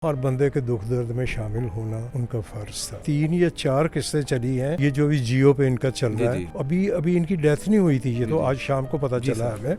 और बंदे के दुख दर्द में शामिल होना उनका फर्ज था। 3 या 4 किस्सें चली हैं। ये जो भी जियो पे इनका चल रहा है, अभी अभी इनकी डेथ नहीं हुई थी, ये तो आज शाम को पता चला हमें।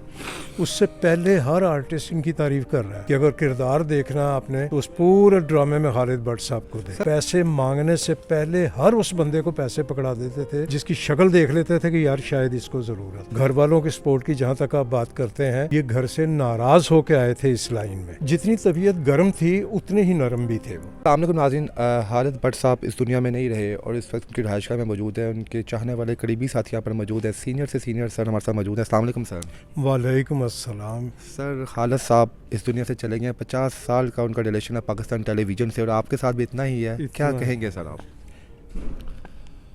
उससे पहले हर आर्टिस्ट इनकी तारीफ कर रहा है कि अगर किरदार देखना आपने तो उस पूरे ड्रामे में खालिद भट्ट साहब को दे। पैसे मांगने से पहले हर उस बंदे को पैसे पकड़ा देते थे जिसकी शक्ल देख लेते थे कि यार शायद इसको जरूरत। घर वालों की सपोर्ट की जहाँ तक आप बात करते हैं, ये घर से नाराज होके आए थे इस लाइन में। जितनी तबीयत गर्म थी उतने नरम भी थे वो। सामने को नाज़रीन, खालिद भट्ट साहब इस दुनिया में नहीं रहे और इस वक्त उनकी रहायशगाह में मौजूद है। उनके चाहने वाले करीबी साथी यहाँ पर मौजूद है। सीनियर से सीनियर सर हमारे साथ मौजूद है। अस्सलाम वालेकुम सर। वालेकुम अस्सलाम। सर, खालिद साहब इस दुनिया से चले गए। 50 साल का उनका रिलेशन है पाकिस्तान टेलीविज़न से और आपके साथ भी इतना ही है। क्या कहेंगे सर आप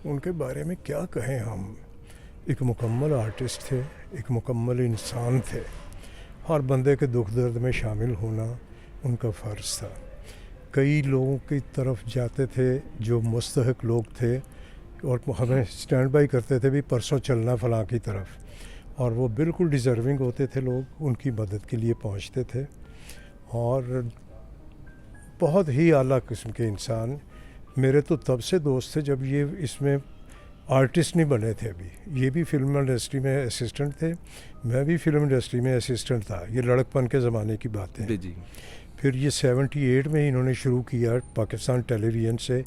उनके बारे में? क्या कहें हम। एक मुकम्मल आर्टिस्ट थे, एक मुकम्मल इंसान थे। हर बंदे के दुख दर्द में शामिल होना उनका फ़र्ज़ था। कई लोगों की तरफ जाते थे जो मुस्तहक लोग थे और हमें स्टैंड बाई करते थे भी परसों चलना फ़लाँ की तरफ, और वो बिल्कुल डिज़र्विंग होते थे। लोग उनकी मदद के लिए पहुंचते थे और बहुत ही आला किस्म के इंसान। मेरे तो तब से दोस्त थे जब ये इसमें आर्टिस्ट नहीं बने थे। अभी ये भी फिल्म इंडस्ट्री में असिस्टेंट थे, मैं भी फिल्म इंडस्ट्री में असिस्टेंट था। ये लड़कपन के ज़माने की बातें हैं। जी। फिर ये 78 में इन्होंने शुरू किया पाकिस्तान टेलीविज़न से।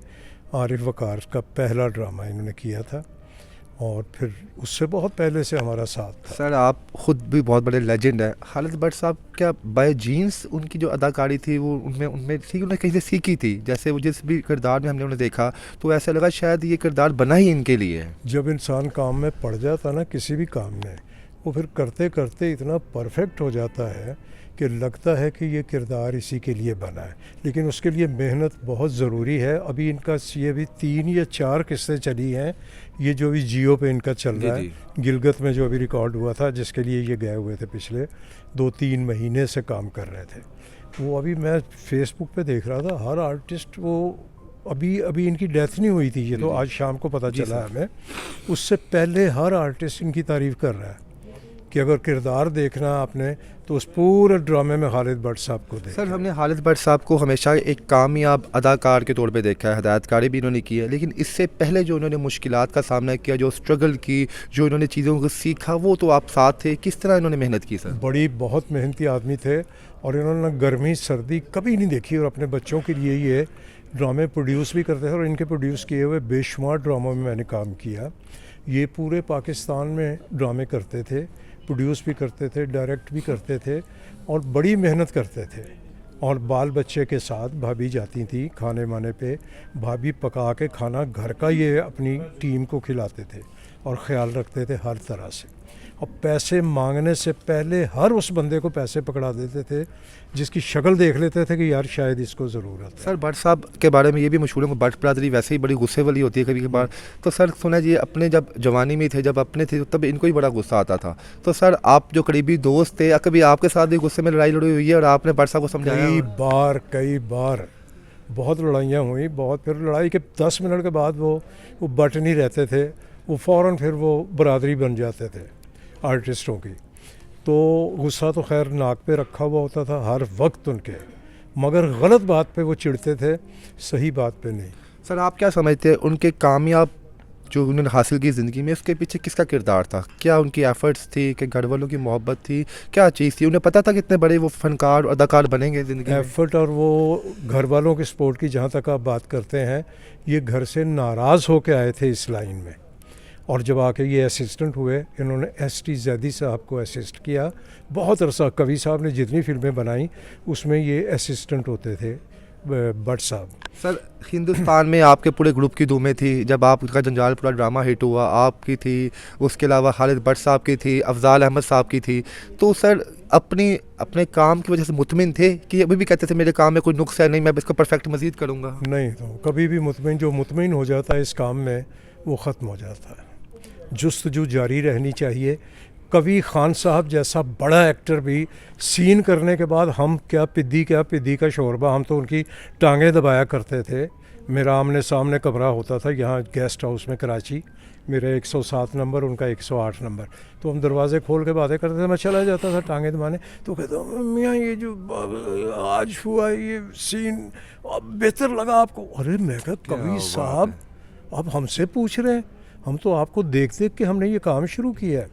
आरिफ वकार का पहला ड्रामा इन्होंने किया था और फिर उससे बहुत पहले से हमारा साथ था। सर, आप ख़ुद भी बहुत बड़े लेजेंड हैं। खालिद भट्ट साहब क्या बाय जीन्स उनकी जो अदाकारी थी वो उनमें थी, उन्हें कहीं से सीखी थी? जैसे वो जिस भी किरदार में हमने उन्हें देखा तो ऐसा लगा शायद ये किरदार बना ही इनके लिए है। जब इंसान काम में पड़ जाता ना, किसी भी काम में, वो फिर करते करते इतना परफेक्ट हो जाता है कि लगता है कि ये किरदार इसी के लिए बना है। लेकिन उसके लिए मेहनत बहुत ज़रूरी है। अभी इनका ये भी 3 या 4 किस्सें चली हैं। ये जो भी जियो पे इनका चल रहा है, गिलगित में जो अभी रिकॉर्ड हुआ था, जिसके लिए ये गए हुए थे, पिछले 2-3 महीने से काम कर रहे थे। वो अभी मैं फेसबुक पे देख रहा था, हर आर्टिस्ट वो अभी इनकी डेथ नहीं हुई थी, ये तो आज शाम को पता चला हमें। उससे पहले हर आर्टिस्ट इनकी तारीफ़ कर रहा है कि अगर किरदार देखना आपने तो उस पूरे ड्रामे में खालिद भट्ट साहब को देखा। सर, हमने खालिद भट्ट साहब को हमेशा एक कामयाब अदाकार के तौर पे देखा है। हदायतकारी भी इन्होंने की है, लेकिन इससे पहले जो इन्होंने मुश्किलात का सामना किया, जो स्ट्रगल की, जो इन्होंने चीज़ों को सीखा, वो तो आप साथ थे। किस तरह इन्होंने मेहनत की सर? बहुत मेहनती आदमी थे और इन्होंने गर्मी सर्दी कभी नहीं देखी और अपने बच्चों के लिए ये ड्रामे प्रोड्यूस भी करते थे। और इनके प्रोड्यूस किए हुए बेशुमार ड्रामों में मैंने काम किया। ये पूरे पाकिस्तान में ड्रामे करते थे, प्रोड्यूस भी करते थे, डायरेक्ट भी करते थे और बड़ी मेहनत करते थे। और बाल बच्चे के साथ भाभी जाती थी खाने माने पे, भाभी पका के खाना घर का ये अपनी टीम को खिलाते थे और ख़्याल रखते थे हर तरह से। और पैसे मांगने से पहले हर उस बंदे को पैसे पकड़ा देते थे जिसकी शक्ल देख लेते थे कि यार शायद इसको ज़रूरत है। सर, भट्ट साहब के बारे में ये भी मशहूर है कि भट्ट बरादरी वैसे ही बड़ी गुस्से वाली होती है कभी कभार। तो सर, सुना जी, अपने जब जवानी में थे, जब अपने थे, तब इनको ही बड़ा गुस्सा आता था। तो सर, आप जो करीबी दोस्त थे, कभी आपके साथ भी गुस्से में लड़ाई लड़ी हुई है और आपने भट्ट साहब को समझाया? कई बार बहुत लड़ाइयाँ हुई, बहुत। फिर लड़ाई के 10 मिनट के बाद वो बट नहीं रहते थे, वो फ़ौरन फिर वो बरादरी बन जाते थे आर्टिस्टों की। तो गुस्सा तो खैर नाक पे रखा हुआ होता था हर वक्त उनके, मगर गलत बात पे वो चिढ़ते थे, सही बात पे नहीं। सर, आप क्या समझते हैं उनके कामयाब जो उन्होंने हासिल की ज़िंदगी में, उसके पीछे किसका किरदार था? क्या उनकी एफ़र्ट्स थी कि घर वालों की मोहब्बत थी? क्या चीज़ थी? उन्हें पता था कितने बड़े वो फ़नकार और अदाकार बनेंगे ज़िंदगी में? एफ़र्ट और वो घर वालों की सपोर्ट की जहाँ तक आप बात करते हैं, ये घर से नाराज़ होके आए थे इस लाइन में। और जब आके ये असिस्टेंट हुए, इन्होंने S.T. ज़ैदी साहब को असिस्ट किया बहुत अरसा। कवि साहब ने जितनी फिल्में बनाई उसमें ये असिस्टेंट होते थे भट्ट साहब। सर, हिंदुस्तान में आपके पूरे ग्रुप की धूमें थी। जब आपका जंजाल पूरा ड्रामा हिट हुआ, आपकी थी, उसके अलावा खालिद भट्ट साहब की थी, अफजाल अहमद साहब की थी। तो सर, अपने काम की वजह से मुतमिन थे कि अभी भी कहते थे मेरे काम में कोई नुक्स है नहीं, मैं इसको परफेक्ट मज़ीद करूँगा? नहीं, तो कभी भी मुतमिन हो जाता है इस काम में, वो ख़त्म हो जाता है। जुस्तजू जारी रहनी चाहिए। कभी खान साहब जैसा बड़ा एक्टर भी सीन करने के बाद हम क्या पिद्दी का शोरबा, हम तो उनकी टांगें दबाया करते थे। मेरा आमने सामने कमरा होता था यहाँ गेस्ट हाउस में कराची, मेरा 107 नंबर, उनका 108 नंबर। तो हम दरवाज़े खोल के बातें करते थे, मैं चला जाता था टांगे दबाने, तो कहता मियाँ ये जो आज हुआ ये सीन अब बेहतर लगा आपको? अरे मैं कहा कवि साहब आप हमसे पूछ रहे हैं, हम तो आपको देख देख के हमने ये काम शुरू किया है,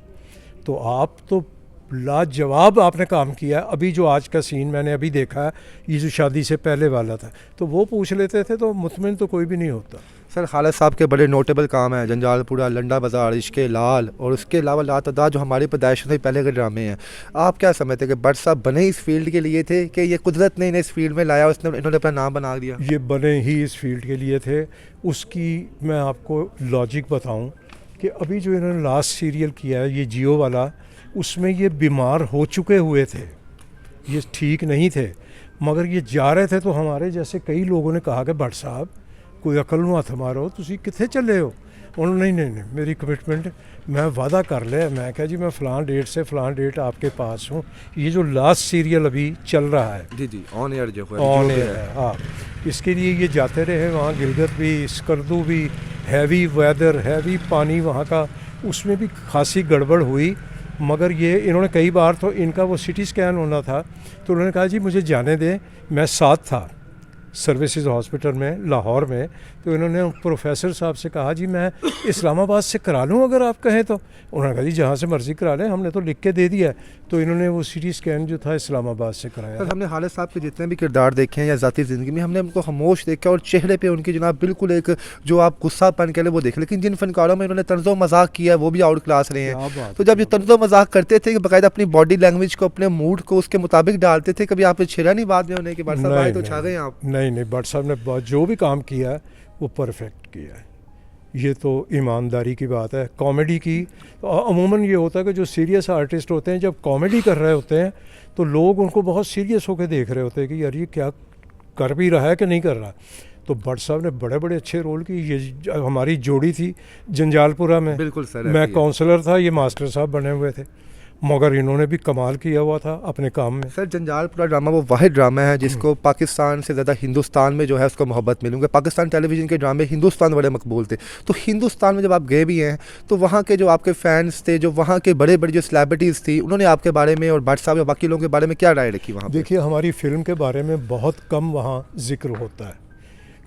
तो आप तो लाजवाब आपने काम किया। अभी जो आज का सीन मैंने अभी देखा है, ये जो शादी से पहले वाला था, तो वो पूछ लेते थे तो मुतमिन तो कोई भी नहीं होता। सर खालिद साहब के बड़े नोटेबल काम हैं, जंजालपुरा, लंडा बाज़ार, इश्क़े लाल, और उसके अलावा लातादाद जो हमारी पैदाइश से पहले के ड्रामे हैं। आप क्या समझते हैं कि भट्ट साहब बने इस फील्ड के लिए थे कि ये कुदरत ने इन्हें इस फील्ड में लाया, उसने इन्होंने अपना नाम बना दिया? ये बने ही इस फील्ड के लिए थे। उसकी मैं आपको लॉजिक बताऊं कि अभी जो इन्होंने लास्ट सीरियल किया है ये जियो वाला, उसमें ये बीमार हो चुके हुए थे, ये ठीक नहीं थे, मगर ये जा रहे थे तो हमारे जैसे कई लोगों ने कहा कि भट्ट साहब कोई अकल ਨੂੰ हथ मारो, तुसी कित्थे चले हो? उन्होंने नहीं मेरी कमिटमेंट, मैं वादा कर लिया। मैं कहा जी मैं फ़लाँ डेट से फ़लाँ डेट आपके पास हूँ। ये जो लास्ट सीरियल अभी चल रहा है, जी जी, ऑन एयर जो ऑन एयर है, हाँ, इसके लिए ये जाते रहे वहाँ, गिलगित भी, स्कर्दू भी, हैवी वेदर, हैवी पानी वहाँ का, उसमें भी खासी गड़बड़ हुई। मगर ये इन्होंने कई बार, तो इनका वो सिटी स्कैन होना था, तो उन्होंने कहा जी मुझे जाने दें, मैं साथ था सर्विसेज हॉस्पिटल में लाहौर में, तो इन्होंने प्रोफेसर साहब से कहा जी मैं इस्लामाबाद से करा लूँ अगर आप कहें तो? उन्होंने कहा जी जहाँ से मर्ज़ी करा लें, हमने तो लिख के दे दिया है। तो इन्होंने वो सिटी स्कैन जो था इस्लामाबाद से कराया। सर हमने खालिद साहब के जितने भी किरदार देखे हैं या ज़ाती ज़िंदगी में, हमने उनको खामोश देखा और चेहरे पे उनकी जनाब बिल्कुल एक जो आप गुस्सापन कह लें वो देखे, लेकिन जिन फनकारों में इन्होंने तर्ज़ो मजाक किया है वो भी आउट क्लास रहे हैं। तो जब ये तर्ज़ो मजाक करते थे कि बाकायदा अपनी बॉडी लैंग्वेज को, अपने मूड को उसके मुताबिक डालते थे, कभी आप छेड़ा नहीं बाद में होने के बाद साहब आए तो छा गए आप? नहीं, भट्ट साहब ने जो भी काम किया है वो परफेक्ट किया है। ये तो ईमानदारी की बात है। कॉमेडी की तो अमूमन ये होता है कि जो सीरियस आर्टिस्ट होते हैं जब कॉमेडी कर रहे होते हैं तो लोग उनको बहुत सीरियस होकर देख रहे होते हैं कि यार ये क्या कर भी रहा है कि नहीं कर रहा। तो भट्ट साहब ने बड़े बड़े अच्छे रोल की। ये हमारी जोड़ी थी जंजालपुरा में, बिल्कुल सर, मैं काउंसलर था, ये मास्टर साहब बने हुए थे, मगर इन्होंने भी कमाल किया हुआ था अपने काम में। सर जंजालपुरा ड्रामा वो वाहिद ड्रामा है जिसको पाकिस्तान से ज़्यादा हिंदुस्तान में जो है उसको मोहब्बत मिलूंगा। पाकिस्तान टेलीविज़न के ड्रामे हिंदुस्तान बड़े मकबूल थे, तो हिंदुस्तान में जब आप गए भी हैं तो वहाँ के जो आपके फैंस थे, जो वहाँ के बड़े बड़े जो सेलिब्रिटीज़ थी, उन्होंने आपके बारे में और भट्ट साहब या बाकी लोगों के बारे में क्या राय रखी वहाँ? देखिए हमारी फ़िल्म के बारे में बहुत कम वहाँ जिक्र होता है,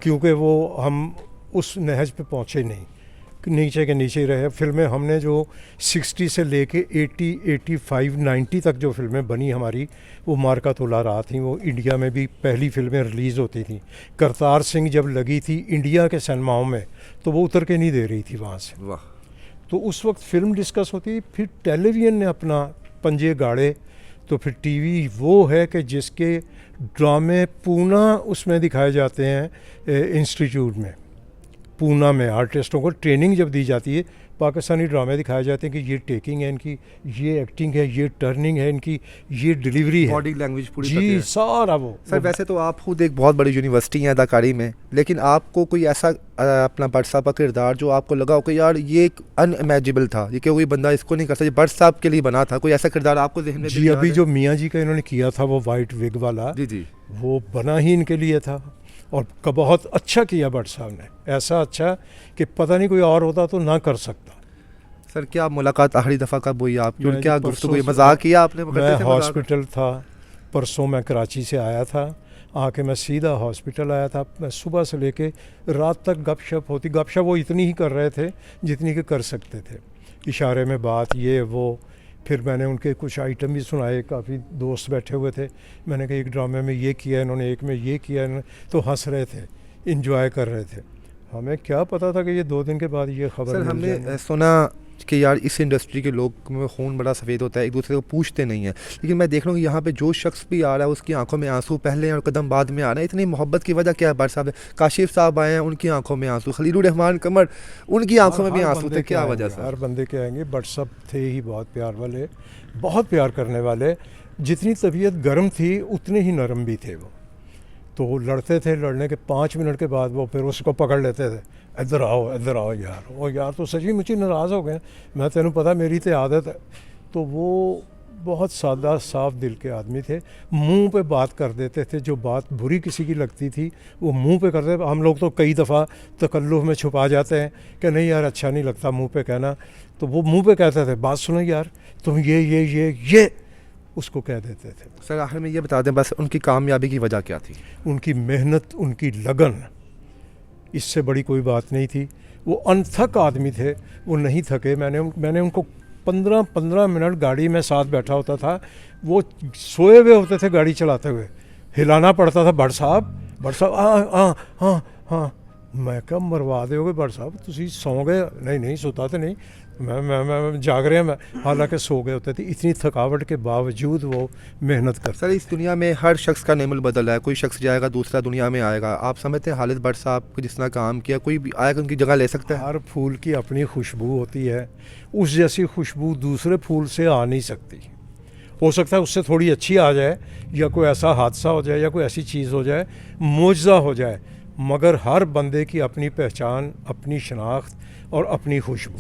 क्योंकि वो हम उस नहज पे पहुँचे नहीं, नीचे के नीचे ही रहे। फिल्में हमने जो 60 से लेके 80, 85, 90 तक जो फिल्में बनी हमारी, वो मार्का तोला रहा थी। वो इंडिया में भी पहली फिल्में रिलीज़ होती थी। करतार सिंह जब लगी थी इंडिया के सिनेमाओं में तो वो उतर के नहीं दे रही थी वहाँ से। वाह। तो उस वक्त फिल्म डिस्कस होती, फिर टेलीविज़न ने अपना पंजे गाड़े, तो फिर टीवी वो है कि जिसके ड्रामे पूना उसमें दिखाए जाते हैं इंस्टीट्यूट में, पूना में आर्टिस्टों को ट्रेनिंग जब दी जाती है, पाकिस्तानी ड्रामे दिखाए जाते हैं कि ये टेकिंग है इनकी, ये एक्टिंग है, ये टर्निंग है इनकी, ये डिलीवरी है, बॉडी लैंग्वेज पूरी जी सारा वो। सर वैसे तो आप खुद एक बहुत बड़ी यूनिवर्सिटी हैं अदाकारी में, लेकिन आपको कोई ऐसा अपना भट्ट साहब का किरदार जो आपको लगा हो कि यार ये एक अनइमेजिबल था, ये कोई बंदा इसको नहीं कर सकता, भट्ट साहब के लिए बना था, कोई ऐसा किरदार आपको ज़हन में? जी अभी जो मियाँ जी का इन्होंने किया था वो वाइट विग वाला, जी जी, वो बना ही इनके लिए था और बहुत अच्छा किया भट्ट साहब ने, ऐसा अच्छा कि पता नहीं कोई और होता तो ना कर सकता। सर क्या मुलाकात आखिरी दफ़ा कब हुई आप? क्या गुफ्तगू, परसों मजाक किया आपने? मैं हॉस्पिटल था, परसों मैं कराची से आया था, आके मैं सीधा हॉस्पिटल आया था। मैं सुबह से लेके रात तक गपशप होती, गपशप वो इतनी ही कर रहे थे जितनी कि कर सकते थे, इशारे में बात, ये वो। फिर मैंने उनके कुछ आइटम भी सुनाए, काफ़ी दोस्त बैठे हुए थे, मैंने कहा एक ड्रामे में ये किया इन्होंने, एक में ये किया इन्होंने, तो हंस रहे थे, इंजॉय कर रहे थे। हमें क्या पता था कि ये 2 दिन के बाद ये खबर। सर हमने सुना कि यार इस इंडस्ट्री के लोग में खून बड़ा सफ़ेद होता है, एक दूसरे को पूछते नहीं हैं, लेकिन मैं देख रहा हूँ कि यहाँ पे जो शख्स भी आ रहा है उसकी आंखों में आंसू पहले और कदम बाद में आ रहे हैं। इतनी मोहब्बत की वजह क्या है? भट्ट साहब, काशिफ साहब आए हैं, उनकी आंखों में आंसू, खलीलुर रहमान कमर, उनकी आंखों में भी आंसू थे, क्या वजह से? हर बंदे के आएंगे, भट्ट साहब थे ही बहुत प्यार वाले, बहुत प्यार करने वाले। जितनी तबीयत गर्म थी उतने ही नरम भी थे वो। तो वो लड़ते थे, लड़ने के 5 मिनट के बाद वो फिर उसको पकड़ लेते थे, इधर आओ यार, वो यार तो सची मुझी नाराज़ हो गए, मैं तेनों पता मेरी तो आदत है। तो वो बहुत सादा साफ दिल के आदमी थे, मुंह पे बात कर देते थे, जो बात बुरी किसी की लगती थी वो मुंह पे करते थे। हम लोग तो कई दफ़ा तकल्लुफ़ में छुपा जाते हैं कि नहीं यार अच्छा नहीं लगता मुंह पे कहना, तो वो मुंह पे कहते थे बात सुनो यार तुम ये उसको कह देते थे। सर आखिर में ये बता दें बस उनकी कामयाबी की वजह क्या थी? उनकी मेहनत, उनकी लगन, इससे बड़ी कोई बात नहीं थी। वो अनथक आदमी थे, वो नहीं थके। मैंने उनको 15 मिनट गाड़ी में साथ बैठा होता था, वो सोए हुए होते थे गाड़ी चलाते हुए, हिलाना पड़ता था, भट्ट साहब हाँ हाँ। मैं कब मरवा दोगे भट्ट साहब, तुसी सौ गए? नहीं सोता तो नहीं, मैं जाग रहे हैं मैं, हालांकि सो गए होते थे। इतनी थकावट के बावजूद वो मेहनत करते। सर इस दुनिया में हर शख्स का नेमुल बदल है, कोई शख्स जाएगा दूसरा दुनिया में आएगा। आप समझते हैं खालिद भट्ट साहब को जिस तरह काम किया कोई भी आएगा उनकी जगह ले सकता है? हर फूल की अपनी खुशबू होती है, उस जैसी खुशबू दूसरे फूल से आ नहीं सकती। हो सकता है उससे थोड़ी अच्छी आ जाए, या कोई ऐसा हादसा हो जाए, या कोई ऐसी चीज़ हो जाए, मुआवजा हो जाए, मगर हर बंदे की अपनी पहचान, अपनी शनाख्त और अपनी खुशबू।